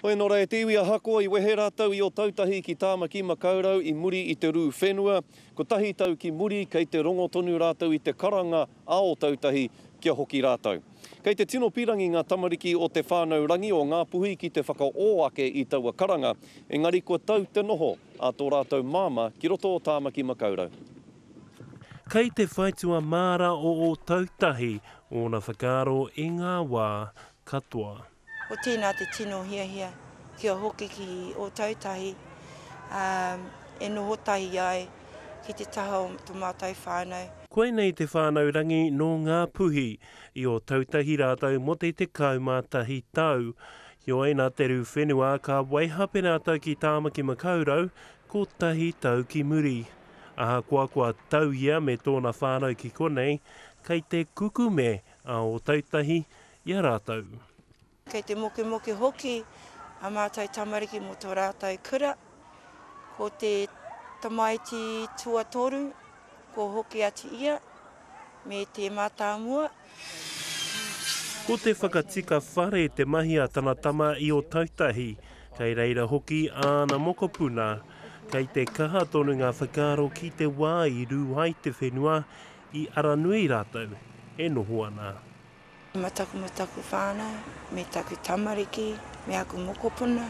Hoi nō rei te iwi a hakoa I wehe rātau I o tautahi ki Tāmaki Makaurau I muri I te rū whenua. Ko tahi tau ki muri kei te rongo tonu rātau I te karanga a o tautahi kia hoki rātau. Kei te tino pirangi ngā tamariki o te whānau rangi o ngā puhi ki te whakaoake I taua karanga. Engari kua tau te noho a tō rātau māma ki roto o Tāmaki Makaurau. Kei te whaitua māra o tautahi o na whakaro I ngā wā katoa. O tēnā te tino hia kia hoki ki o tautahi, e noho tahi ai ki te taha o tō mātai whānau. Koe nei te whānau rangi no ngā puhi I o tautahi rātau mo te kaumātahi tau. Yo nā te rū whenua ka waihape rātau ki Tāmaki Makaurau ko tahi tau ki muri. Aha kua tau ia me tōna whānau ki konei, kei te kukume a o tautahi ia rātau. Kei te moke hoki, a mātai tamariki mo tō rātau kura, ko te tamaiti tuatoru, ko hoki ati ia, me te mātāmua. Ko te whakatika whare te mahi a tana tama I o tautahi, kei reira hoki āna mokopuna, kei te kaha tonu ngā whakaro ki te wā I rūhai te whenua I aranui rātau, e noho ana. Mataku whānau, me taku tamariki, me aku mokopuna.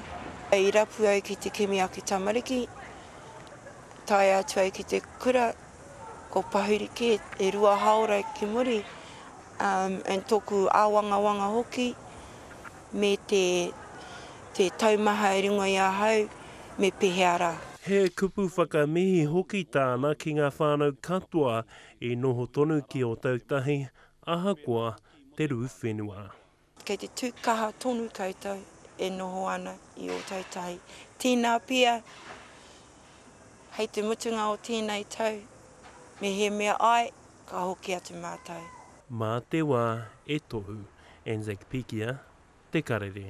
I rapu au ki te kimi aki tamariki, tai atu au ki te kura, ko pahurike e rua haora ki muri, en tōku āwangawanga hoki, me te taumaha e ringo I a hau, me peheara. He kupu whakamihi hoki tāna ki ngā whānau katoa I noho tonu ki o tautahi, ahakoa te rū whenua. Kei te tūkaha tonu koutou e noho ana I o tautahi. Tēnā pia, hei te mutunga o tēnei tau, me he mea ai, ka hoki atu mātou. Mā te wā e tohu, Anzac Pikia, te karere.